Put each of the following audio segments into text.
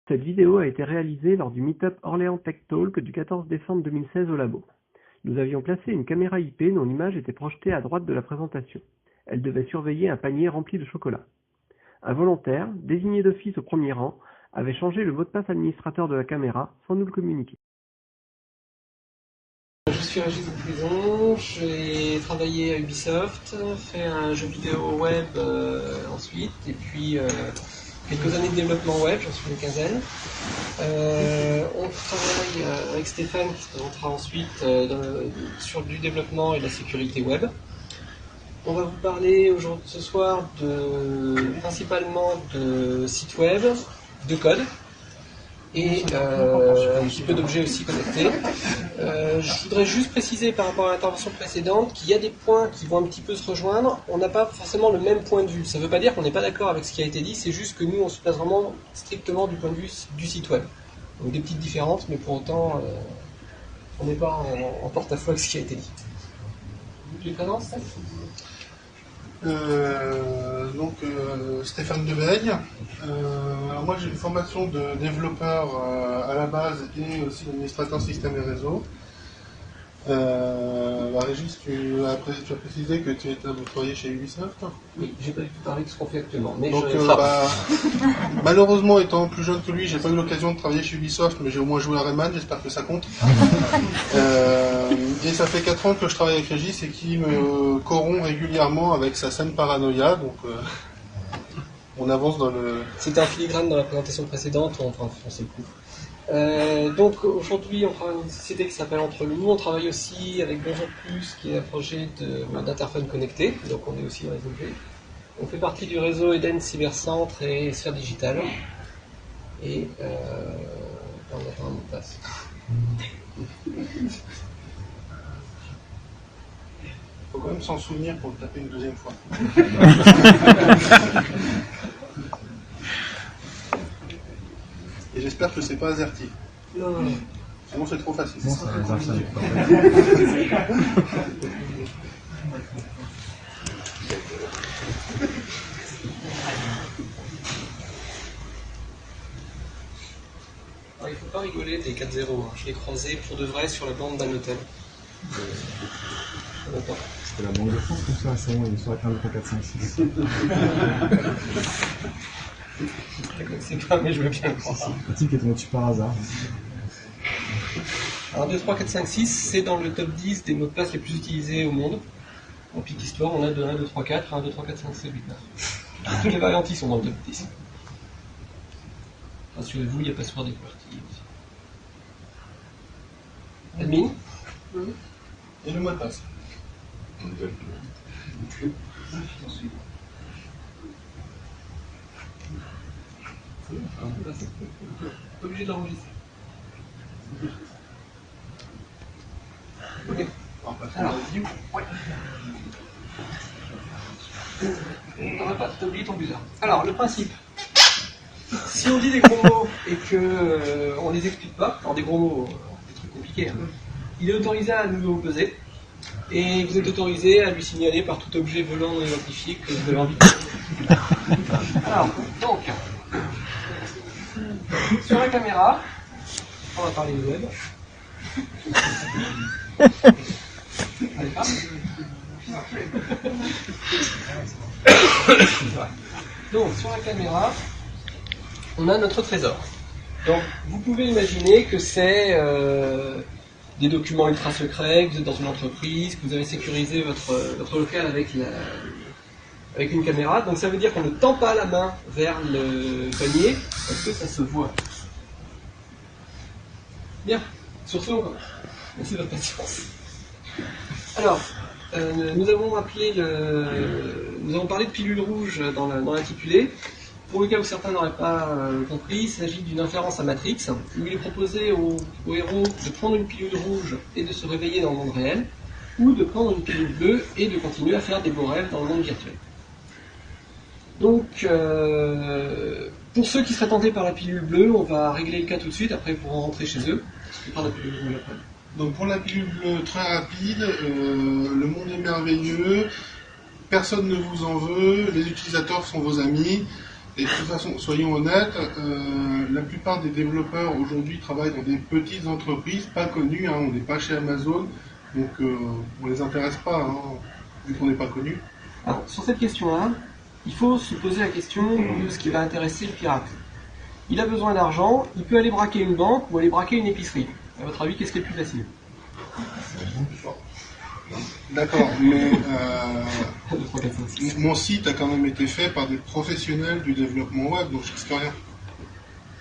Cette vidéo a été réalisée lors du Meetup Orléans Tech Talk du 14 décembre 2016 au labo. Nous avions placé une caméra IP dont l'image était projetée à droite de la présentation. Elle devait surveiller un panier rempli de chocolat. Un volontaire, désigné d'office au premier rang, avait changé le mot de passe administrateur de la caméra sans nous le communiquer. Je suis Régis Prison, j'ai travaillé à Ubisoft, fait un jeu vidéo web ensuite, et puis quelques années de développement web, j'en suis une quinzaine. On travaille avec Stéphane, qui se présentera ensuite sur du développement et de la sécurité web. On va vous parler ce soir principalement de sites web, de code, et un petit peu d'objets aussi connectés. Je voudrais juste préciser par rapport à l'intervention précédente qu'il y a des points qui vont un petit peu se rejoindre. On n'a pas forcément le même point de vue. Ça ne veut pas dire qu'on n'est pas d'accord avec ce qui a été dit, c'est juste que nous on se place vraiment strictement du point de vue du site web. Donc des petites différences, mais pour autant on n'est pas en porte-à-faux avec ce qui a été dit. Tu les présentes, Steph ? Stéphane Deveigne. Alors moi j'ai une formation de développeur à la base et aussi d'administrateur système et réseau. Régis, tu as précisé que tu travaillais chez Ubisoft. Oui, j'ai pas du tout parlé de ce qu'on fait actuellement. Mais donc, malheureusement, étant plus jeune que lui, j'ai pas eu l'occasion de travailler chez Ubisoft, mais j'ai au moins joué à Rayman, j'espère que ça compte. Et ça fait 4 ans que je travaille avec Régis et qui me corrompt régulièrement avec sa scène paranoïa. Donc, on avance dans le... C'était un filigrane dans la présentation précédente, enfin, on sait le coup. Donc aujourd'hui on travaille dans une société qui s'appelle Entre nous, on travaille aussi avec Bonjour Plus qui est un projet d'interphone connecté, donc on est aussi dans les objets. On fait partie du réseau Eden Cybercentre et Sphère Digitale. Et on attend un mot de passe. Faut quand même s'en souvenir pour le taper une deuxième fois. Et j'espère que c'est pas AZERTY. Non. Sinon c'est trop facile. Non, ça pas. Alors, il ne faut pas rigoler des 4-0. Je l'ai croisé pour de vrai sur la bande d'un hôtel. C'était la Banque de France comme ça, c'est bon, il est sur la carte de 3, 4, 5, 6. C'est pas, mais je veux bien croire. Pratique qui est tombé dessus par hasard. Alors 2, 3, 4, 5, 6, c'est dans le top 10 des mots de passe les plus utilisés au monde. En petite histoire, on a de 1, 2, 3, 4, 1, 2, 3, 4, 5, 6, 8, 9. Toutes les variantes sont dans le top 10. Rassurez-vous, il n'y a pas souvent des QWERTY aussi. Admin ? Et le mot de passe. Obligé de l'enregistrer. Ok. Alors, ouais. T'aurais pas oublié ton buzzer. Alors, le principe. Si on dit des gros mots et que on les explique pas, alors des gros mots, des trucs compliqués, hein, il est autorisé à nous opposer. Et vous êtes autorisé à lui signaler par tout objet volant non identifié que vous avez envie de... Alors, donc, sur la caméra, on va parler du web. Allez, pas. Donc, sur la caméra, on a notre trésor. Donc, vous pouvez imaginer que c'est des documents ultra secrets, que vous êtes dans une entreprise, que vous avez sécurisé votre local avec une caméra. Donc, ça veut dire qu'on ne tend pas la main vers le panier parce que ça se voit. Bien, sur ce, on commence. Merci de votre patience. Alors, nous avons parlé de pilule rouge dans l'intitulé. Pour le cas où certains n'auraient pas compris, il s'agit d'une inférence à Matrix, où il est proposé au héros de prendre une pilule rouge et de se réveiller dans le monde réel, ou de prendre une pilule bleue et de continuer à faire des beaux rêves dans le monde virtuel. Donc, pour ceux qui seraient tentés par la pilule bleue, on va régler le cas tout de suite, après ils pourront rentrer chez eux. Par la pilule bleue après. Donc pour la pilule bleue, très rapide, le monde est merveilleux, personne ne vous en veut, les utilisateurs sont vos amis, Et de toute façon, soyons honnêtes, la plupart des développeurs aujourd'hui travaillent dans des petites entreprises, pas connues, hein, on n'est pas chez Amazon, donc on les intéresse pas, hein, vu qu'on n'est pas connu. Alors, sur cette question-là, il faut se poser la question de ce qui va intéresser le pirate. Il a besoin d'argent, il peut aller braquer une banque ou aller braquer une épicerie. À votre avis, qu'est-ce qui est le plus facile? D'accord, mais 2, 3, 4, 5, 6. mon site a quand même été fait par des professionnels du développement web, donc je risque rien.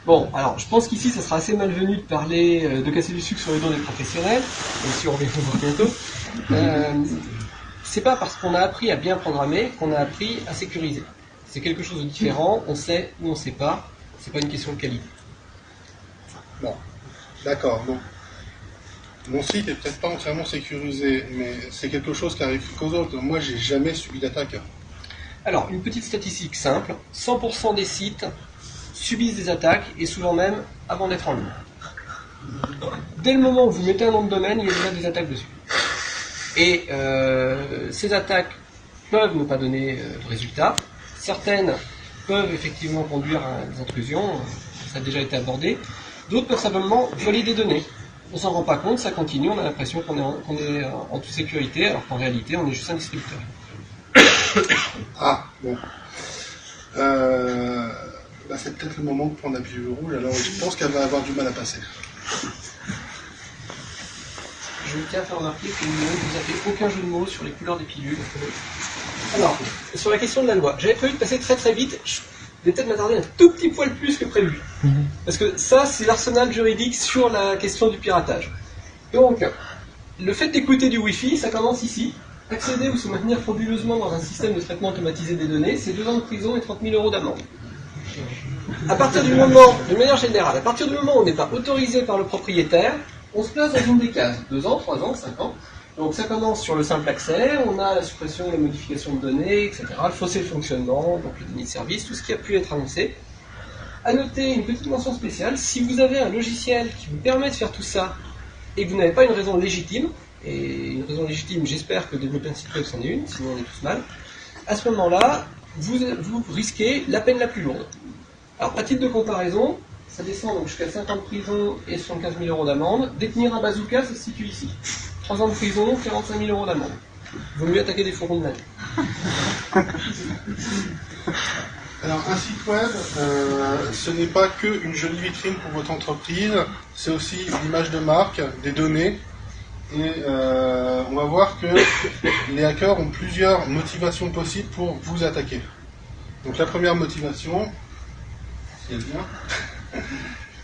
Bon, alors, je pense qu'ici, ça sera assez malvenu de parler, de casser du sucre sur les dos des professionnels, même si on va le voir bientôt. C'est pas parce qu'on a appris à bien programmer qu'on a appris à sécuriser. C'est quelque chose de différent, on sait ou on sait pas, c'est pas une question de qualité. Bon, d'accord, donc mon site est peut-être pas entièrement sécurisé, mais c'est quelque chose qui arrive qu'aux autres. Moi, j'ai jamais subi d'attaque. Alors, une petite statistique simple, 100% des sites subissent des attaques, et souvent même avant d'être en ligne. Dès le moment où vous mettez un nom de domaine, il y a déjà des attaques dessus. Et ces attaques peuvent ne pas donner de résultats. Certaines peuvent effectivement conduire à des intrusions, ça a déjà été abordé. D'autres peuvent simplement voler des données. On s'en rend pas compte, ça continue, on a l'impression qu'on est en toute sécurité, alors qu'en réalité, on est juste un distributeur. Ah, bon. C'est peut-être le moment de prendre la pilule rouge, alors je pense qu'elle va avoir du mal à passer. Je tiens à faire remarquer que vous n'avez fait aucun jeu de mots sur les couleurs des pilules. Alors, sur la question de la loi, j'avais prévu de passer très très vite, je vais peut-être m'attarder un tout petit poil plus que prévu. Parce que ça, c'est l'arsenal juridique sur la question du piratage. Donc, le fait d'écouter du Wi-Fi, ça commence ici. Accéder ou se maintenir frauduleusement dans un système de traitement automatisé des données, c'est 2 ans de prison et 30 000 € d'amende. À partir du moment, de manière générale, à partir du moment où on n'est pas autorisé par le propriétaire, on se place dans une des cases. 2 ans, 3 ans, 5 ans. Donc ça commence sur le simple accès, on a la suppression, la modification de données, etc. Le faussé de fonctionnement, donc le déni de service, tout ce qui a pu être annoncé. À noter une petite mention spéciale, si vous avez un logiciel qui vous permet de faire tout ça et que vous n'avez pas une raison légitime, et une raison légitime, j'espère que développer un site web c'en est une, sinon on est tous mal, à ce moment-là, vous risquez la peine la plus lourde. Alors, à titre de comparaison, ça descend donc jusqu'à 5 ans de prison et 75 000 € d'amende. Détenir un bazooka, ça se situe ici. 3 ans de prison, 45 000 € d'amende. Vaut mieux attaquer des fourrons de neige. Alors, un site web, ce n'est pas qu'une jolie vitrine pour votre entreprise, c'est aussi une image de marque, des données. Et on va voir que les hackers ont plusieurs motivations possibles pour vous attaquer. Donc la première motivation, si elle vient,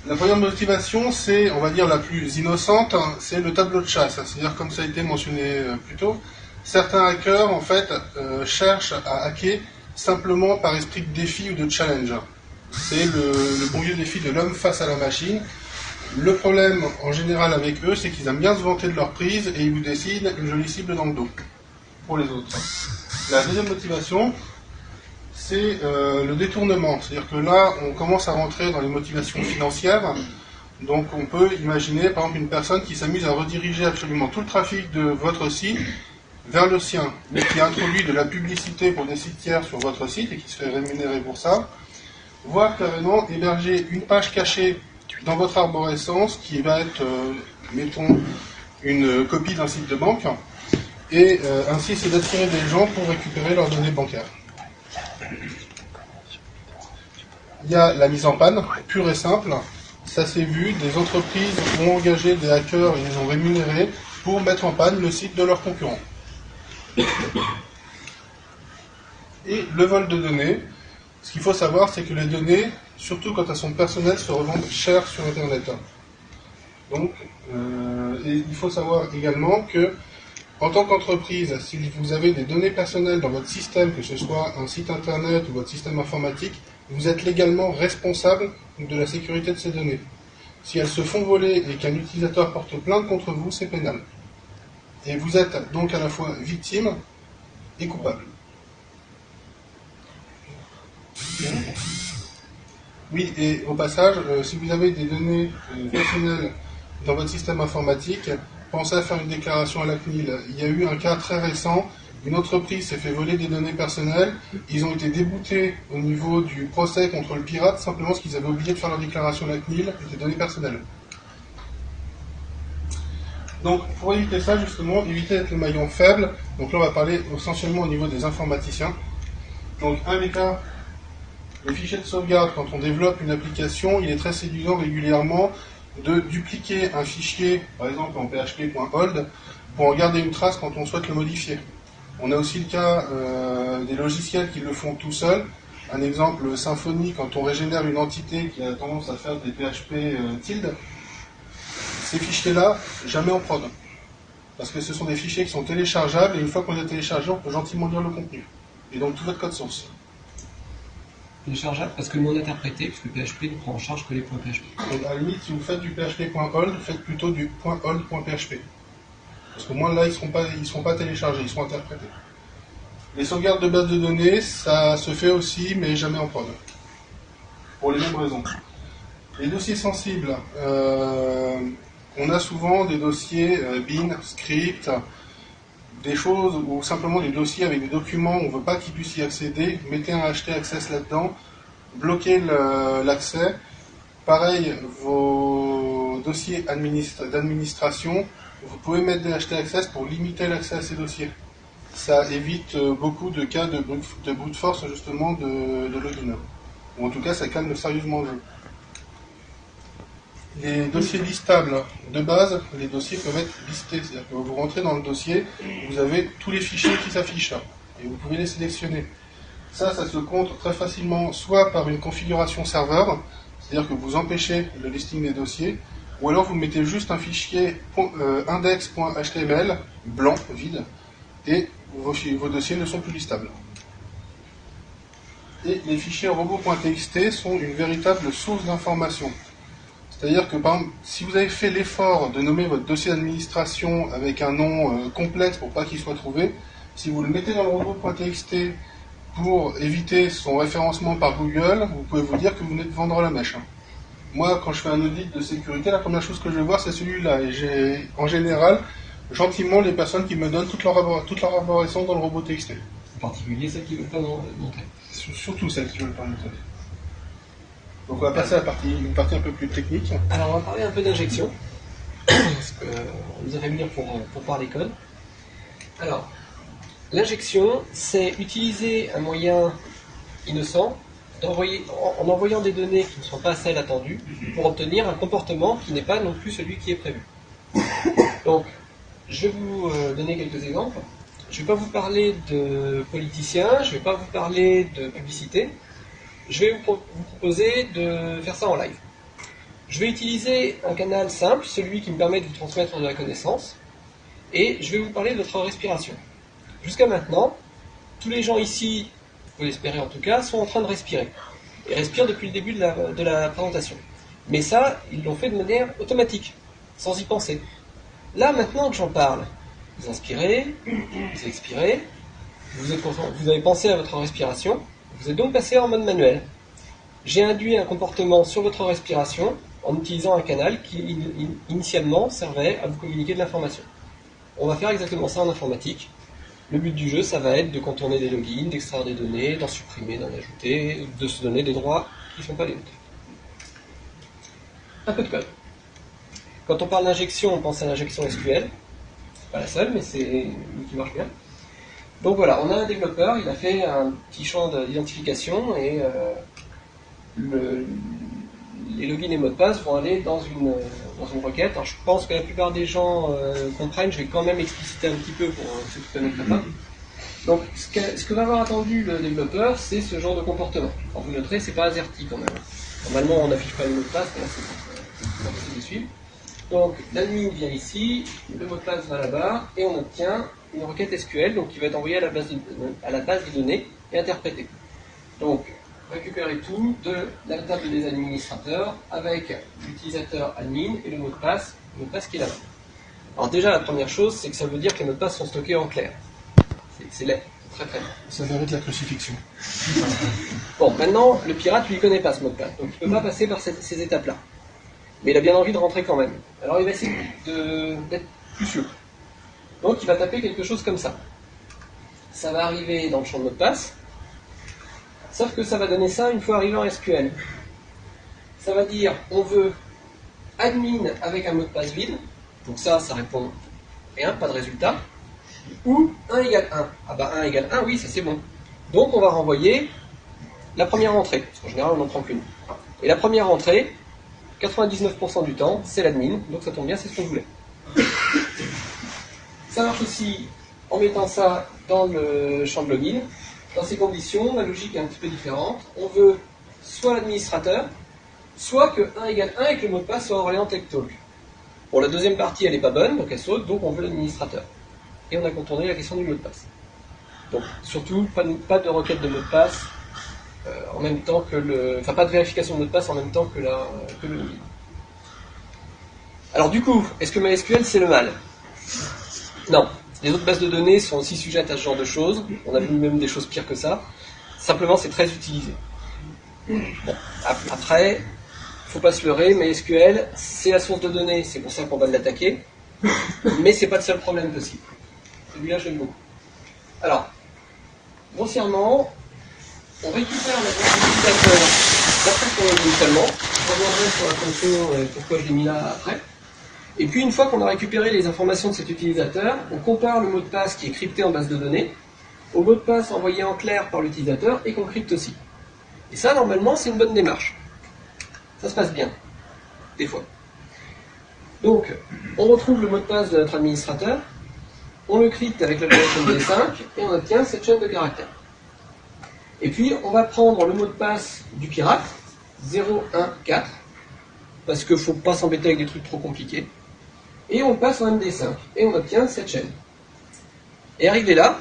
la première motivation, c'est, on va dire, la plus innocente, hein, c'est le tableau de chasse. C'est-à-dire, comme ça a été mentionné plus tôt, certains hackers, en fait, cherchent à hacker simplement par esprit de défi ou de challenge. C'est le bon vieux défi de l'homme face à la machine. Le problème, en général, avec eux, c'est qu'ils aiment bien se vanter de leur prise et ils vous décident une jolie cible dans le dos, pour les autres. La deuxième motivation, c'est le détournement. C'est-à-dire que là, on commence à rentrer dans les motivations financières. Donc on peut imaginer, par exemple, une personne qui s'amuse à rediriger absolument tout le trafic de votre site vers le sien, mais qui introduit de la publicité pour des sites tiers sur votre site et qui se fait rémunérer pour ça, voire carrément héberger une page cachée dans votre arborescence qui va être, mettons, une copie d'un site de banque, et ainsi c'est d'attirer des gens pour récupérer leurs données bancaires. Il y a la mise en panne, pure et simple. Ça s'est vu, des entreprises ont engagé des hackers et les ont rémunérés pour mettre en panne le site de leurs concurrents. Et le vol de données, ce qu'il faut savoir, c'est que les données, surtout quand elles sont personnelles, se revendent cher sur Internet. Donc, et il faut savoir également que, en tant qu'entreprise, si vous avez des données personnelles dans votre système, que ce soit un site Internet ou votre système informatique, vous êtes légalement responsable de la sécurité de ces données. Si elles se font voler et qu'un utilisateur porte plainte contre vous, c'est pénal. Et vous êtes donc à la fois victime et coupable. Oui, et au passage, si vous avez des données personnelles dans votre système informatique, pensez à faire une déclaration à la CNIL. Il y a eu un cas très récent une entreprise s'est fait voler des données personnelles, ils ont été déboutés au niveau du procès contre le pirate simplement parce qu'ils avaient oublié de faire leur déclaration à la CNIL des données personnelles. Donc pour éviter ça justement, éviter d'être le maillon faible, donc là on va parler essentiellement au niveau des informaticiens. Donc un des cas, les fichiers de sauvegarde, quand on développe une application, il est très séduisant régulièrement de dupliquer un fichier, par exemple en php.hold, pour en garder une trace quand on souhaite le modifier. On a aussi le cas des logiciels qui le font tout seuls. Un exemple, Symfony, quand on régénère une entité qui a tendance à faire des PHP tilde, ces fichiers-là, jamais en prod. Parce que ce sont des fichiers qui sont téléchargeables, et une fois qu'on les a téléchargés, on peut gentiment lire le contenu. Et donc tout votre code source. Téléchargeable parce que non interprété, puisque PHP ne prend en charge que les points PHP. Donc à la limite, si vous faites du php.hold, faites plutôt du .hold.php. Parce qu'au moins là, ils ne seront pas téléchargés, ils seront interprétés. Les sauvegardes de base de données, ça se fait aussi, mais jamais en prod. Pour les mêmes raisons. Les dossiers sensibles, on a souvent des dossiers bin, script, des choses ou simplement des dossiers avec des documents, on ne veut pas qu'ils puissent y accéder, mettez un htaccess là-dedans, bloquez l'accès. Pareil, vos dossiers d'administration, vous pouvez mettre des htaccess pour limiter l'accès à ces dossiers. Ça évite beaucoup de cas de brute force justement de login. Ou en tout cas, ça calme sérieusement le jeu. Les dossiers listables de base, les dossiers peuvent être listés. C'est-à-dire que vous rentrez dans le dossier, vous avez tous les fichiers qui s'affichent là. Et vous pouvez les sélectionner. Ça se compte très facilement soit par une configuration serveur, c'est-à-dire que vous empêchez le listing des dossiers, ou alors vous mettez juste un fichier index.html, blanc, vide, et vos dossiers ne sont plus listables. Et les fichiers robot.txt sont une véritable source d'information. C'est-à-dire que, par exemple, si vous avez fait l'effort de nommer votre dossier d'administration avec un nom complexe pour pas qu'il soit trouvé, si vous le mettez dans le robot.txt pour éviter son référencement par Google, vous pouvez vous dire que vous venez de vendre la mèche. Moi, quand je fais un audit de sécurité, la première chose que je vais voir, c'est celui-là. Et j'ai, en général, gentiment les personnes qui me donnent toute leur arborescence dans le robot.txt. En particulier celles qui ne veulent pas montrer. Surtout celles qui ne veulent pas montrer. Donc on va passer à une partie un peu plus technique. Alors on va parler un peu d'injection, parce qu'on nous a fait venir pour parler code. Alors, l'injection, c'est utiliser un moyen innocent en envoyant des données qui ne sont pas celles attendues pour obtenir un comportement qui n'est pas non plus celui qui est prévu. Donc, je vais vous donner quelques exemples. Je ne vais pas vous parler de politiciens, je ne vais pas vous parler de publicité. Je vais vous proposer de faire ça en live. Je vais utiliser un canal simple, celui qui me permet de vous transmettre de la connaissance, et je vais vous parler de votre respiration. Jusqu'à maintenant, tous les gens ici, vous l'espérez en tout cas, sont en train de respirer. Et respirent depuis le début de la présentation. Mais ça, ils l'ont fait de manière automatique, sans y penser. Là, maintenant que j'en parle, vous inspirez, vous expirez, vous avez pensé à votre respiration, vous êtes donc passé en mode manuel. J'ai induit un comportement sur votre respiration en utilisant un canal qui initialement servait à vous communiquer de l'information. On va faire exactement ça en informatique. Le but du jeu, ça va être de contourner des logins, d'extraire des données, d'en supprimer, d'en ajouter, de se donner des droits qui ne sont pas les nôtres. Un peu de code. Quand on parle d'injection, on pense à l'injection SQL. C'est pas la seule, mais c'est une qui marche bien. Donc voilà, on a un développeur, il a fait un petit champ d'identification et les logins et mots de passe vont aller dans une requête. Alors je pense que la plupart des gens comprennent, je vais quand même expliciter un petit peu pour ceux qui ne connaissent pas. Donc ce que va avoir attendu le développeur, c'est ce genre de comportement. Alors vous noterez, c'est pas AZERTY quand même. Normalement on n'affiche pas les mots de passe, mais là c'est possible de suivre. Donc l'admin vient ici, le mot de passe va là-bas, et on obtient une requête SQL donc qui va être envoyée à la base de données et interprétée. Donc récupérer tout de la table des administrateurs avec l'utilisateur admin et le mot de passe qui est là-bas. Alors déjà la première chose, c'est que ça veut dire que les mots de passe sont stockés en clair. C'est laid, c'est très très laid. Ça mérite la crucifixion. Bon, maintenant le pirate lui il connaît pas ce mot de passe, donc il ne peut pas passer par ces étapes-là. Mais il a bien envie de rentrer quand même. Alors il va essayer d'être plus sûr. Donc il va taper quelque chose comme ça. ça va arriver dans le champ de mot de passe, sauf que ça va donner ça une fois arrivé en SQL. Ça va dire, on veut admin avec un mot de passe vide, donc ça répond rien, pas de résultat, ou 1 égale 1. Ah bah 1 égale 1, oui, ça c'est bon. Donc on va renvoyer la première entrée, parce qu'en général on n'en prend qu'une. Et la première entrée, 99% du temps, c'est l'admin, donc ça tombe bien, c'est ce qu'on voulait. Ça marche aussi en mettant ça dans le champ de login. Dans ces conditions, la logique est un petit peu différente. On veut soit l'administrateur, soit que 1 égale 1 et que le mot de passe soit Orléans Tech Talk. Pour la deuxième partie, elle n'est pas bonne, donc elle saute, donc on veut l'administrateur. Et on a contourné la question du mot de passe. Donc surtout, pas de requête de mot de passe en même temps que le... Enfin, pas de vérification de mot de passe en même temps que le login. Alors du coup, est-ce que MySQL c'est le mal? Non. Les autres bases de données sont aussi sujettes à ce genre de choses. On a vu même des choses pires que ça. Simplement, c'est très utilisé. Bon. Après, faut pas se leurrer, MySQL, c'est la source de données, c'est pour ça qu'on va l'attaquer. Mais c'est pas le seul problème possible. Celui-là, j'aime beaucoup. Alors, grossièrement, on récupère l'adresse utilisateur d'après ce qu'on a dit initialement. Je reviendrai sur la fonction et pourquoi je l'ai mis là après. Et puis, une fois qu'on a récupéré les informations de cet utilisateur, on compare le mot de passe qui est crypté en base de données au mot de passe envoyé en clair par l'utilisateur et qu'on crypte aussi. Et ça, normalement, c'est une bonne démarche. Ça se passe bien. Des fois. Donc, on retrouve le mot de passe de notre administrateur, on le crypte avec l'algorithme MD5 et on obtient cette chaîne de caractères. Et puis, on va prendre le mot de passe du pirate, 0, 1, 4, parce qu'il ne faut pas s'embêter avec des trucs trop compliqués. Et on passe en MD5, et on obtient cette chaîne. Et arrivé là,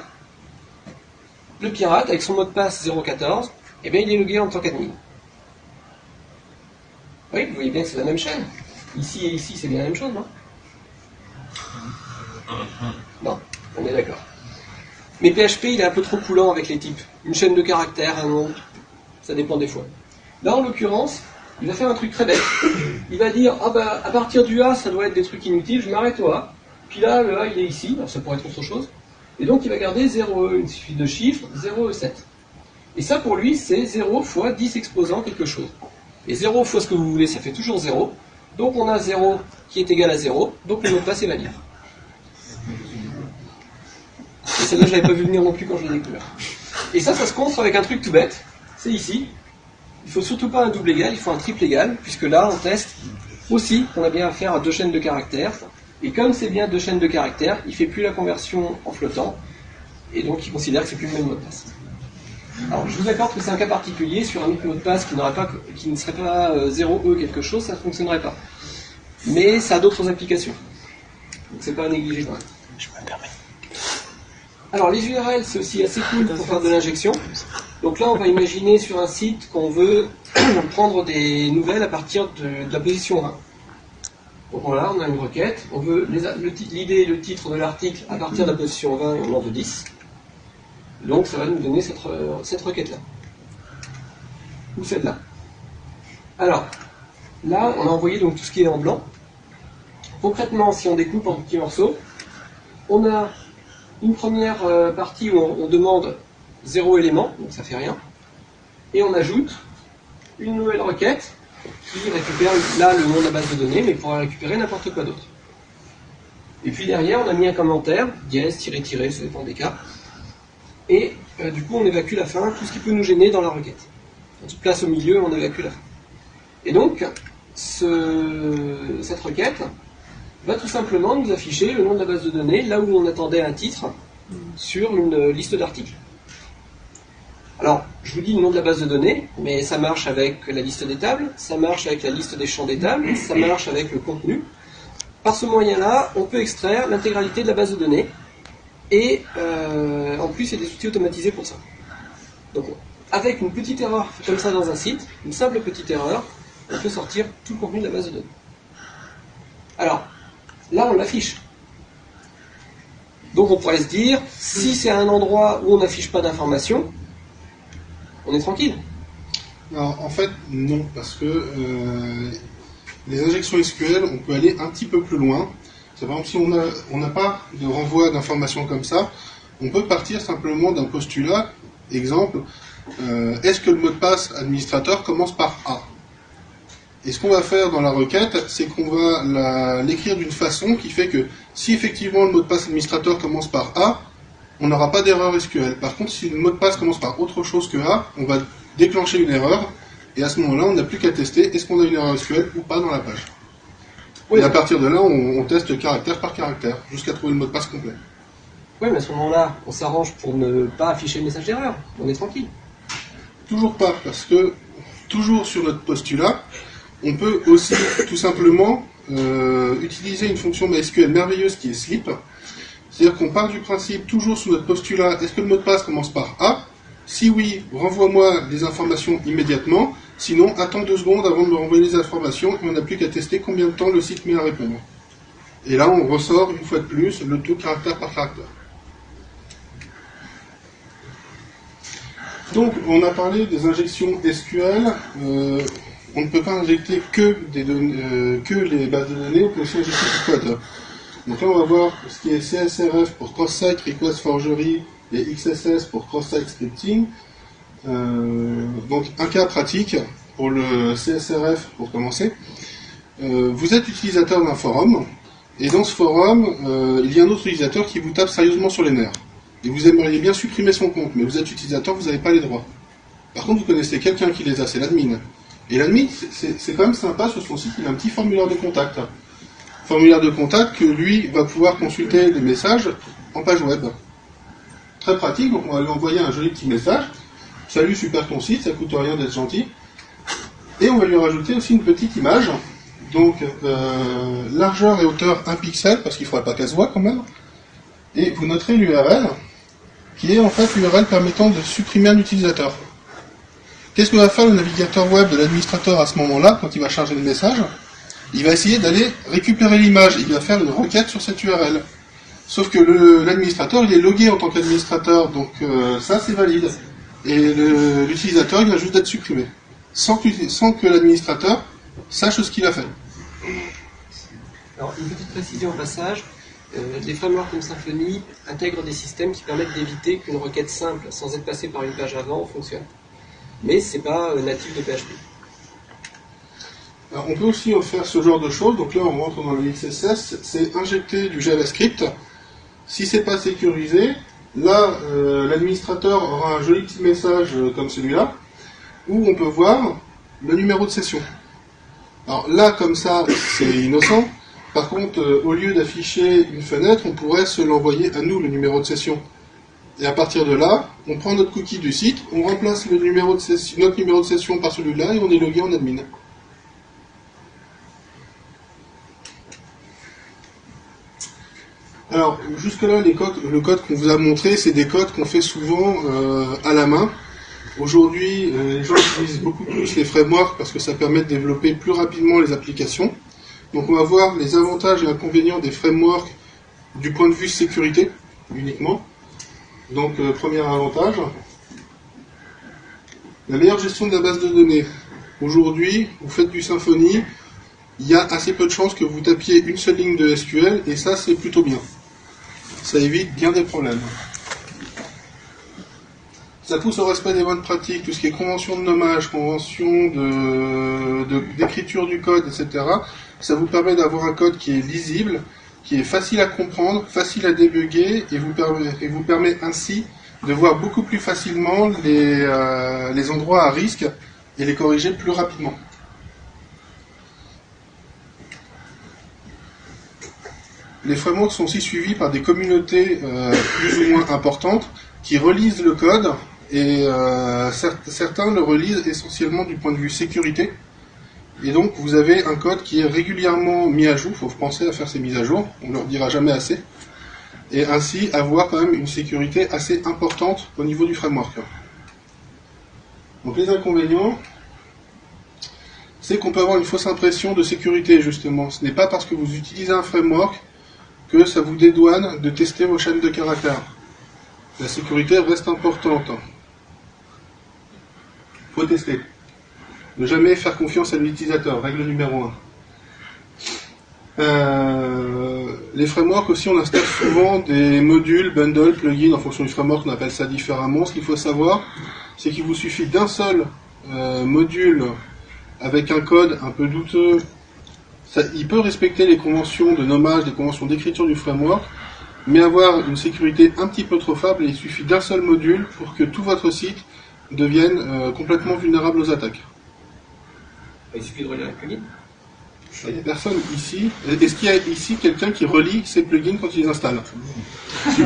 le pirate, avec son mot de passe 014, eh bien, il est logué en tant qu'admin. Oui, vous voyez bien que c'est la même chaîne. Ici et ici, c'est bien la même chose, non? Non, on est d'accord. Mais PHP, il est un peu trop coulant avec les types. Une chaîne de caractères, un nom, ça dépend des fois. Là, en l'occurrence, il va faire un truc très bête. Il va dire, ah bah, à partir du A, ça doit être des trucs inutiles, je m'arrête au A. Puis là, le A, il est ici, alors ça pourrait être autre chose. Et donc, il va garder 0E, il suffit de chiffres, 0E7. Et ça, pour lui, c'est 0 fois 10 exposants quelque chose. Et 0 fois ce que vous voulez, ça fait toujours 0. Donc, on a 0 qui est égal à 0, donc le mot de passe est valide. Et celle-là, je l'avais pas vu venir non plus quand je l'ai découvert. Et ça se contre avec un truc tout bête. C'est ici. Il ne faut surtout pas un double égal, il faut un triple égal, puisque là, on teste aussi qu'on a bien affaire à deux chaînes de caractères. Et comme c'est bien deux chaînes de caractères, il ne fait plus la conversion en flottant, et donc il considère que c'est plus le même mot de passe. Alors, je vous accorde que c'est un cas particulier, sur un autre mot de passe qui ne serait pas 0E quelque chose, ça ne fonctionnerait pas. Mais ça a d'autres applications. Donc c'est pas à négliger quand même. Je me permets. Alors, les URL, c'est aussi assez cool pour faire de l'injection. Donc là, on va imaginer sur un site qu'on veut prendre des nouvelles à partir de la position 1. Donc voilà, on a une requête. On veut l'idée et le titre de l'article à partir de la position 20 et on en veut 10. Donc ça va nous donner cette requête-là. Ou celle-là. Alors, là, on a envoyé donc tout ce qui est en blanc. Concrètement, si on découpe en petits morceaux, on a une première partie où on demande 0 élément, donc ça fait rien, et on ajoute une nouvelle requête qui récupère là le nom de la base de données, mais pourra récupérer n'importe quoi d'autre. Et puis derrière, on a mis un commentaire, dièse, tiré, tiré, ça dépend des cas, et du coup on évacue la fin, tout ce qui peut nous gêner dans la requête. On se place au milieu, on évacue la fin. Et donc, cette requête va tout simplement nous afficher le nom de la base de données, là où on attendait un titre, sur une liste d'articles. Alors, je vous dis le nom de la base de données, mais ça marche avec la liste des tables, ça marche avec la liste des champs des tables, ça marche avec le contenu. Par ce moyen-là, on peut extraire l'intégralité de la base de données, et en plus, il y a des outils automatisés pour ça. Donc, avec une petite erreur comme ça dans un site, une simple petite erreur, on peut sortir tout le contenu de la base de données. Alors, là, on l'affiche. Donc, on pourrait se dire, si c'est un endroit où on n'affiche pas d'informations, on est tranquille. Alors, en fait, non, parce que les injections SQL, on peut aller un petit peu plus loin. Par exemple, si on n'a pas de renvoi d'informations comme ça, On peut partir simplement d'un postulat, exemple, est-ce que le mot de passe administrateur commence par A? Et ce qu'on va faire dans la requête, c'est qu'on va l'écrire d'une façon qui fait que si effectivement le mot de passe administrateur commence par A, on n'aura pas d'erreur SQL. Par contre, si le mot de passe commence par autre chose que A, on va déclencher une erreur, et à ce moment-là, on n'a plus qu'à tester est-ce qu'on a une erreur SQL ou pas dans la page. Oui. Et à partir de là, on teste caractère par caractère, jusqu'à trouver le mot de passe complet. Oui, mais à ce moment-là, on s'arrange pour ne pas afficher le message d'erreur. On est tranquille. Toujours pas, parce que, toujours sur notre postulat, on peut aussi tout simplement utiliser une fonction MySQL merveilleuse qui est sleep. C'est-à-dire qu'on part du principe, toujours sous notre postulat, est-ce que le mot de passe commence par A? Si oui, renvoie-moi les informations immédiatement. Sinon, attends 2 secondes avant de me renvoyer les informations et on n'a plus qu'à tester combien de temps le site met à répondre. Et là, on ressort une fois de plus le tout caractère par caractère. Donc, on a parlé des injections SQL. On ne peut pas injecter que les bases de données, on peut aussi injecter du code. Donc là, on va voir ce qui est CSRF pour Cross-Site Request Forgery et XSS pour Cross-Site Scripting. Donc, un cas pratique pour le CSRF, pour commencer. Vous êtes utilisateur d'un forum, et dans ce forum, il y a un autre utilisateur qui vous tape sérieusement sur les nerfs. Et vous aimeriez bien supprimer son compte, mais vous êtes utilisateur, vous n'avez pas les droits. Par contre, vous connaissez quelqu'un qui les a, c'est l'admin. Et l'admin, c'est quand même sympa, sur son site, il a un petit formulaire de contact. Formulaire de contact que lui va pouvoir consulter les messages en page web. Très pratique, donc on va lui envoyer un joli petit message. Salut, super ton site, ça coûte rien d'être gentil. Et on va lui rajouter aussi une petite image. Donc, largeur et hauteur 1 pixel, parce qu'il ne faudrait pas qu'elle se voit quand même. Et vous noterez l'URL, qui est en fait l'URL permettant de supprimer un utilisateur. Qu'est-ce que va faire le navigateur web de l'administrateur à ce moment-là, quand il va charger le message? Il va essayer d'aller récupérer l'image, il va faire une requête sur cette URL. Sauf que l'administrateur, il est logué en tant qu'administrateur, donc ça c'est valide. Et l'utilisateur, il va juste être supprimé. Sans que l'administrateur sache ce qu'il a fait. Alors, une petite précision au passage, les frameworks comme Symfony intègrent des systèmes qui permettent d'éviter qu'une requête simple, sans être passée par une page avant, fonctionne. Mais c'est pas natif de PHP. Alors, on peut aussi faire ce genre de choses. Donc là, on rentre dans le XSS, c'est injecter du JavaScript. Si c'est pas sécurisé, là, l'administrateur aura un joli petit message comme celui-là, où on peut voir le numéro de session. Alors là, comme ça, c'est innocent. Par contre, au lieu d'afficher une fenêtre, on pourrait se l'envoyer à nous, le numéro de session. Et à partir de là, on prend notre cookie du site, on remplace notre numéro de session par celui-là et on est logué en admin. Alors, jusque-là, le code qu'on vous a montré, c'est des codes qu'on fait souvent à la main. Aujourd'hui, les gens utilisent beaucoup plus les frameworks parce que ça permet de développer plus rapidement les applications. Donc on va voir les avantages et inconvénients des frameworks du point de vue sécurité, uniquement. Donc, premier avantage, la meilleure gestion de la base de données. Aujourd'hui, vous faites du Symfony, il y a assez peu de chances que vous tapiez une seule ligne de SQL, et ça, c'est plutôt bien. Ça évite bien des problèmes. Ça pousse au respect des bonnes pratiques, tout ce qui est convention de nommage, convention d'écriture du code, etc. Ça vous permet d'avoir un code qui est lisible, qui est facile à comprendre, facile à débugger, et vous permet ainsi de voir beaucoup plus facilement les endroits à risque et les corriger plus rapidement. Les frameworks sont aussi suivis par des communautés plus ou moins importantes qui relisent le code, et certains le relisent essentiellement du point de vue sécurité. Et donc vous avez un code qui est régulièrement mis à jour, il faut penser à faire ces mises à jour, on ne leur dira jamais assez, et ainsi avoir quand même une sécurité assez importante au niveau du framework. Donc les inconvénients, c'est qu'on peut avoir une fausse impression de sécurité justement. Ce n'est pas parce que vous utilisez un framework que ça vous dédouane de tester vos chaînes de caractères. La sécurité reste importante. Il faut tester. Ne jamais faire confiance à l'utilisateur, règle numéro 1. Les frameworks aussi, on installe souvent des modules, bundles, plugins, en fonction du framework, on appelle ça différemment. Ce qu'il faut savoir, c'est qu'il vous suffit d'un seul module avec un code un peu douteux. Il peut respecter les conventions de nommage, les conventions d'écriture du framework, mais avoir une sécurité un petit peu trop faible, et il suffit d'un seul module pour que tout votre site devienne complètement vulnérable aux attaques. Il suffit de relire un plugin. Il n'y a personne ici. Est-ce qu'il y a ici quelqu'un qui relie ces plugins quand il les installe? Je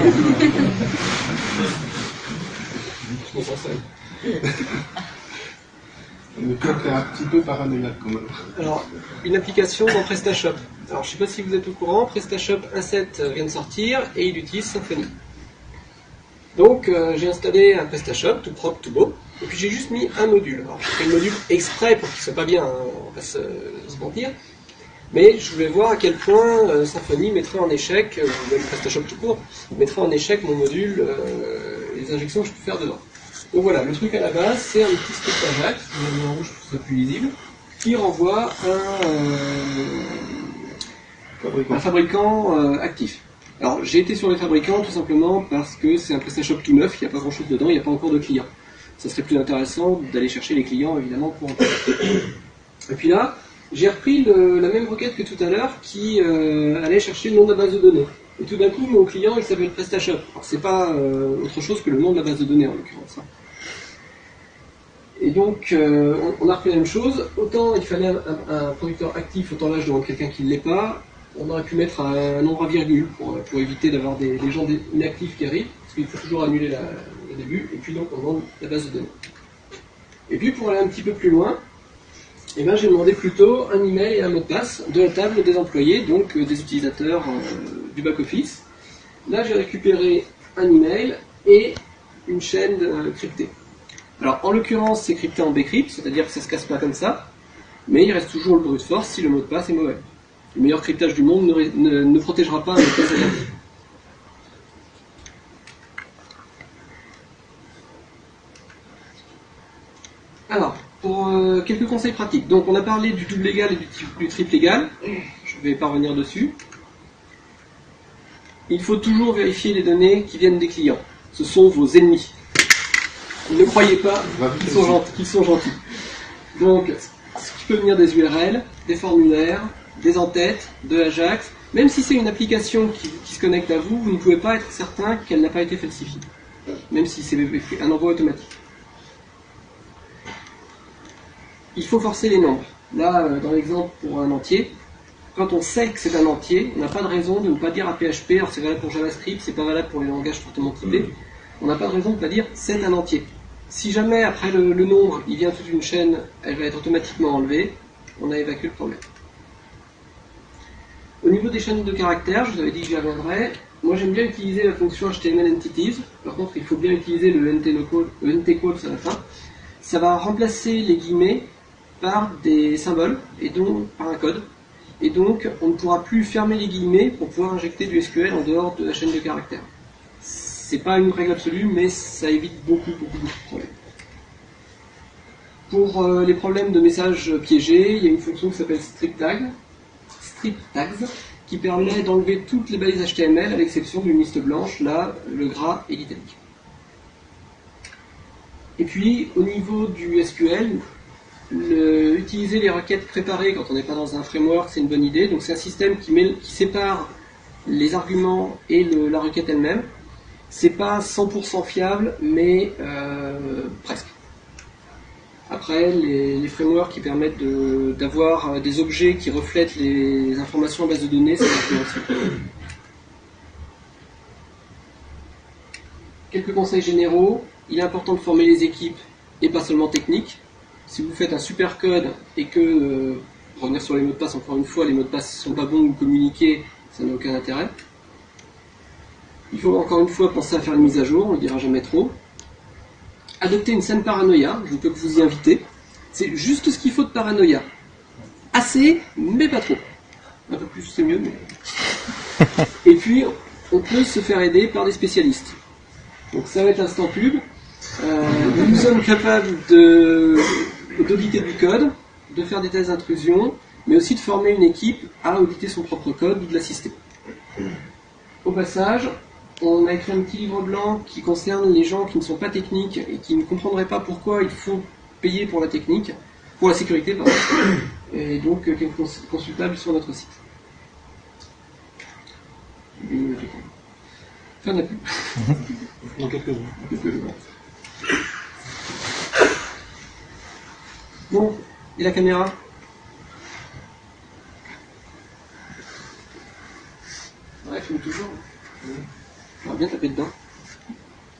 me sens seul. Le code est un petit peu paranoïaque quand même. Alors, une application dans PrestaShop. Alors, je ne sais pas si vous êtes au courant, PrestaShop 1.7 vient de sortir et il utilise Symfony. Donc, j'ai installé un PrestaShop tout propre, tout beau, et puis j'ai juste mis un module. Alors, j'ai fait le module exprès pour qu'il soit pas bien, hein, on va se mentir. Mais je voulais voir à quel point Symfony mettrait en échec, ou même PrestaShop tout court, mettrait en échec mon module, les injections que je peux faire dedans. Donc voilà, le truc à la base, c'est un petit script Ajax, je l'ai mis en rouge pour que ce soit plus lisible, qui renvoie un fabricant actif. Alors j'ai été sur les fabricants tout simplement parce que c'est un PrestaShop tout neuf, il n'y a pas grand chose dedans, il n'y a pas encore de clients. Ça serait plus intéressant d'aller chercher les clients évidemment pour en parler. Et puis là, j'ai repris la même requête que tout à l'heure qui allait chercher le nom de la base de données. Et tout d'un coup, mon client, il s'appelle PrestaShop. Alors, c'est pas autre chose que le nom de la base de données, en l'occurrence. Et donc, on a repris la même chose. Autant il fallait un producteur actif, autant là, je demande quelqu'un qui ne l'est pas. On aurait pu mettre un nombre à virgule pour éviter d'avoir des gens inactifs qui arrivent, parce qu'il faut toujours annuler le début. Et puis donc, on demande la base de données. Et puis, pour aller un petit peu plus loin, eh ben, j'ai demandé plutôt un email et un mot de passe de la table des employés, donc des utilisateurs du back-office. Là, j'ai récupéré un email et une chaîne cryptée. Alors, en l'occurrence, c'est crypté en bcrypt, c'est-à-dire que ça se casse pas comme ça, mais il reste toujours le brute force si le mot de passe est mauvais. Le meilleur cryptage du monde ne protégera pas un mot de passe adapté. Alors, pour quelques conseils pratiques. Donc, on a parlé du double légal et du triple légal. Je ne vais pas revenir dessus. Il faut toujours vérifier les données qui viennent des clients. Ce sont vos ennemis. Ne croyez pas qu'ils sont gentils. Donc, ce qui peut venir des URL, des formulaires, des entêtes, de Ajax, même si c'est une application qui se connecte à vous, vous ne pouvez pas être certain qu'elle n'a pas été falsifiée. Même si c'est un envoi automatique. Il faut forcer les nombres. Là, dans l'exemple pour un entier, quand on sait que c'est un entier, on n'a pas de raison de ne pas dire à PHP, alors c'est valable pour JavaScript, c'est pas valable pour les langages fortement typés, on n'a pas de raison de ne pas dire c'est un entier. Si jamais après le nombre, il vient toute une chaîne, elle va être automatiquement enlevée, on a évacué le problème. Au niveau des chaînes de caractères, je vous avais dit que j'y reviendrai, moi j'aime bien utiliser la fonction HTML Entities, par contre il faut bien utiliser le NT quotes à la fin. Ça va remplacer les guillemets par des symboles, et donc par un code. Et donc, on ne pourra plus fermer les guillemets pour pouvoir injecter du SQL en dehors de la chaîne de caractères. C'est pas une règle absolue, mais ça évite beaucoup de problèmes. Pour les problèmes de messages piégés, il y a une fonction qui s'appelle strip tags, qui permet d'enlever toutes les balises HTML à l'exception d'une liste blanche, là, le gras et l'italique. Et puis, au niveau du SQL, utiliser les requêtes préparées quand on n'est pas dans un framework, c'est une bonne idée. Donc c'est un système qui sépare les arguments et la requête elle-même. C'est pas 100% fiable, mais presque. Après, les frameworks qui permettent d'avoir des objets qui reflètent les informations en base de données, ça marche bien aussi. Quelques conseils généraux. Il est important de former les équipes et pas seulement techniques. Si vous faites un super code et que, pour revenir sur les mots de passe, encore une fois, les mots de passe ne sont pas bons ou communiqués, ça n'a aucun intérêt. Il faut encore une fois penser à faire une mise à jour, on ne le dira jamais trop. Adopter une saine paranoïa, je ne peux que vous y inviter. C'est juste ce qu'il faut de paranoïa. Assez, mais pas trop. Un peu plus c'est mieux, mais... Et puis, on peut se faire aider par des spécialistes. Donc ça va être l'instant pub. Nous sommes capables d'auditer du code, de faire des tests d'intrusion, mais aussi de former une équipe à auditer son propre code ou de l'assister. Au passage, on a écrit un petit livre blanc qui concerne les gens qui ne sont pas techniques et qui ne comprendraient pas pourquoi il faut payer pour la technique, pour la sécurité, pardon, et donc qui est consultable sur notre site. Enfin, on n'a plus. Dans quelques jours. Bon, et la caméra? Ouais, elle filme toujours. On va bien taper dedans.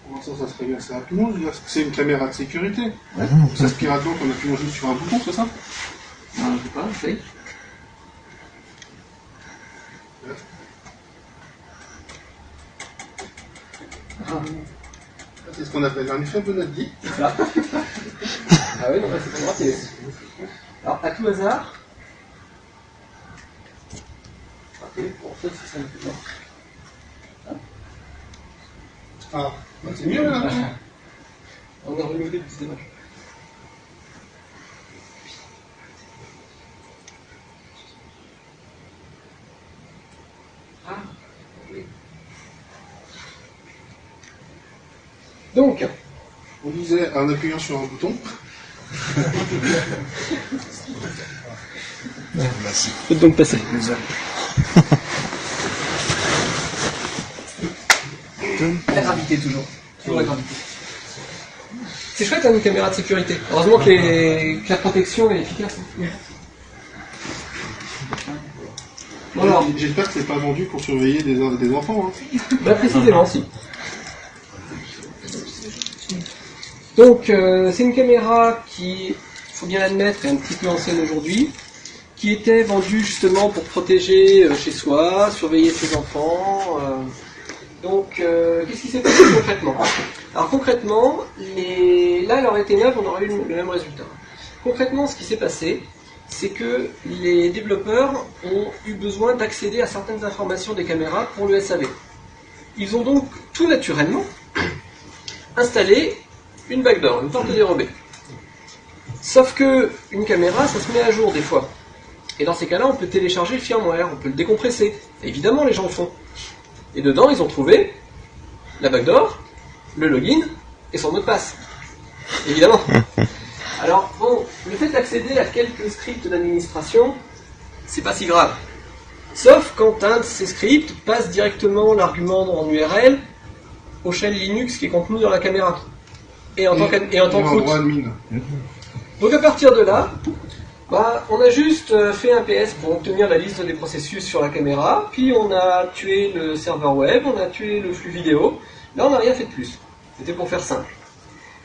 Pour l'instant, ça se règle assez rapidement. Je veux dire, c'est une caméra de sécurité. Ouais. Ça se pirate donc en appuyant juste sur un bouton, c'est ça? Non, je sais pas, essaye. C'est ce qu'on appelle un effet Bonaldi. C'est ça. Ah oui, non, c'est pas grave. Alors, à tout hasard. Ok, bon, ça, c'est ça me fait peur. Ah, bah, c'est mieux là. On a relevé des petites images. Ah, oui. Donc, On disait en appuyant sur un bouton. faites donc passer. La gravité toujours. Toujours la gravité. C'est chouette hein, une caméra de sécurité. Heureusement que la protection est efficace. Bon alors, J'espère que c'est pas vendu pour surveiller des enfants. Hein. bah précisément si. Donc c'est une caméra qui, il faut bien l'admettre, est un petit peu ancienne aujourd'hui, qui était vendue justement pour protéger chez soi, surveiller ses enfants. Donc qu'est-ce qui s'est passé concrètement? Alors concrètement, là elle aurait été neuve, on aurait eu le même résultat. Concrètement, ce qui s'est passé, c'est que les développeurs ont eu besoin d'accéder à certaines informations des caméras pour le SAV. Ils ont donc tout naturellement installé une backdoor, une porte dérobée. Sauf que une caméra, ça se met à jour des fois. Et dans ces cas-là, on peut télécharger le firmware, on peut le décompresser. Et évidemment, les gens le font. Et dedans, ils ont trouvé la backdoor, le login et son mot de passe. Évidemment. Alors, bon, le fait d'accéder à quelques scripts d'administration, c'est pas si grave. Sauf quand un de ces scripts passe directement l'argument en URL au shell Linux qui est contenu dans la caméra. Et en tant que root. Donc à partir de là, bah, on a juste fait un PS pour obtenir la liste des processus sur la caméra, puis on a tué le serveur web, on a tué le flux vidéo. Là, on n'a rien fait de plus. C'était pour faire simple.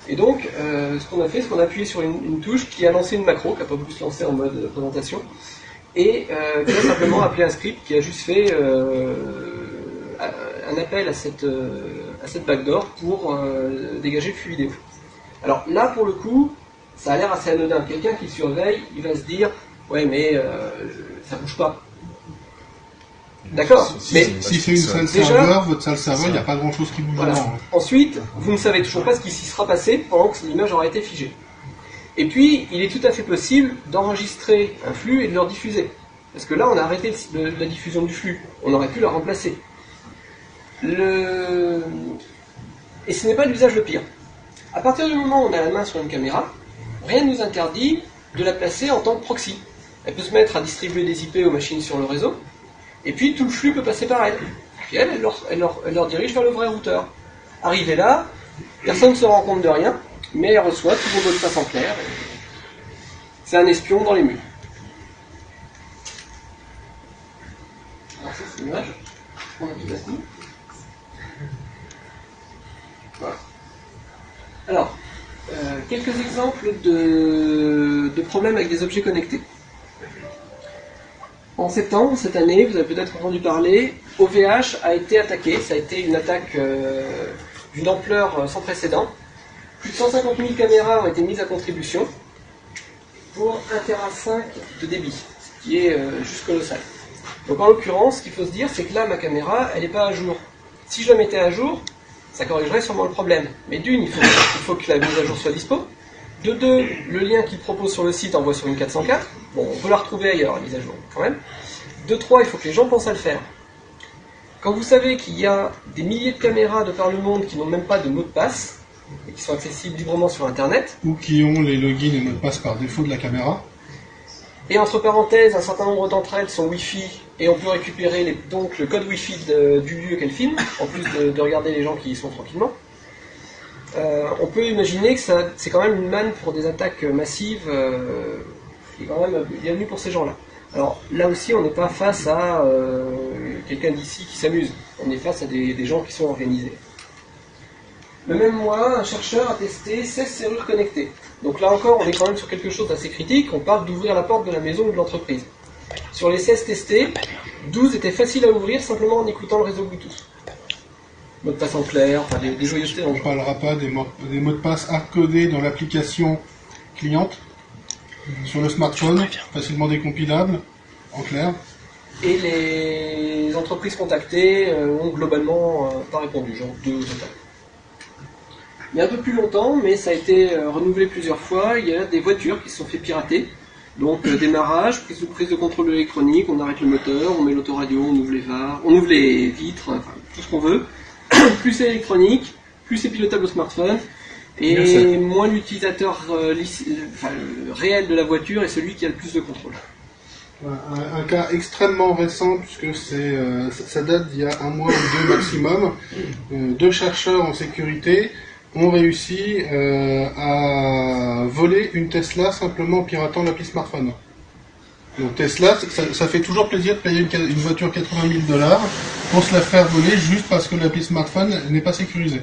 Et donc, ce qu'on a fait, c'est qu'on a appuyé sur une touche qui a lancé une macro, qui n'a pas voulu se lancer en mode présentation, et qui a simplement appelé un script qui a juste fait un appel à cette backdoor pour dégager le flux vidéo. Alors là, pour le coup, ça a l'air assez anodin. Quelqu'un qui surveille, il va se dire « Ouais, mais ça bouge pas. » D'accord. Si c'est une salle serveur, votre salle serveur, il n'y a pas grand-chose qui bouge voilà. dedans. Ensuite, vous ne savez toujours pas ce qui s'y sera passé pendant que l'image aura été figée. Et puis, il est tout à fait possible d'enregistrer un flux et de le rediffuser. Parce que là, on a arrêté la diffusion du flux. On aurait pu la remplacer. Et ce n'est pas l'usage le pire. À partir du moment où on a la main sur une caméra, rien ne nous interdit de la placer en tant que proxy. Elle peut se mettre à distribuer des IP aux machines sur le réseau, et puis tout le flux peut passer par elle. Puis elle leur dirige vers le vrai routeur. Arrivé là, personne ne se rend compte de rien, mais elle reçoit tout vos mots de passe en clair. C'est un espion dans les murs. Alors ça c'est l'image. On a tout assis. Voilà. Alors, quelques exemples de problèmes avec des objets connectés. En septembre, cette année, vous avez peut-être entendu parler, OVH a été attaqué. Ça a été une attaque d'une ampleur sans précédent. Plus de 150 000 caméras ont été mises à contribution pour 1,5 Tera de débit, ce qui est juste colossal. Donc en l'occurrence, ce qu'il faut se dire, c'est que là, ma caméra, elle n'est pas à jour. Si je la mettais à jour, ça corrigerait sûrement le problème. Mais d'une, il faut que la mise à jour soit dispo. De deux, le lien qu'il propose sur le site envoie sur une 404. Bon, on peut la retrouver ailleurs, la mise à jour, quand même. De trois, il faut que les gens pensent à le faire. Quand vous savez qu'il y a des milliers de caméras de par le monde qui n'ont même pas de mot de passe, et qui sont accessibles librement sur Internet, Ou qui ont les logins et mots de passe par défaut de la caméra. et entre parenthèses, un certain nombre d'entre elles sont Wi-Fi, et on peut récupérer donc le code Wi-Fi du lieu qu'elles filment, en plus de regarder les gens qui y sont tranquillement. On peut imaginer que c'est quand même une manne pour des attaques massives, qui est quand même bienvenue pour ces gens-là. Alors là aussi, on n'est pas face à quelqu'un d'ici qui s'amuse, on est face à des gens qui sont organisés. Le même mois, un chercheur a testé 16 serrures connectées. Donc là encore, on est quand même sur quelque chose d'assez critique, on parle d'ouvrir la porte de la maison ou de l'entreprise. Sur les 16 testés, 12 étaient faciles à ouvrir simplement en écoutant le réseau Bluetooth. Mot de passe en clair, enfin des joyeusetés en On ne parlera pas des mots de passe hardcodés dans l'application cliente, sur le smartphone, facilement décompilables, en clair. Et les entreprises contactées ont globalement pas répondu, genre 2 au total. Il y a un peu plus longtemps, mais ça a été renouvelé plusieurs fois, il y a des voitures qui se sont fait pirater. Donc démarrage, prise de contrôle électronique, on arrête le moteur, on met l'autoradio, on ouvre les VAR, on ouvre les vitres, enfin tout ce qu'on veut. Plus c'est électronique, plus c'est pilotable au smartphone, et moins l'utilisateur réel de la voiture est celui qui a le plus de contrôle. Un cas extrêmement récent, puisque ça date d'il y a un mois ou 2 maximum. 2 chercheurs en sécurité ont réussi à voler une Tesla simplement en piratant l'appli smartphone. Donc Tesla, ça fait toujours plaisir de payer une voiture $80 000 pour se la faire voler juste parce que l'appli smartphone n'est pas sécurisée.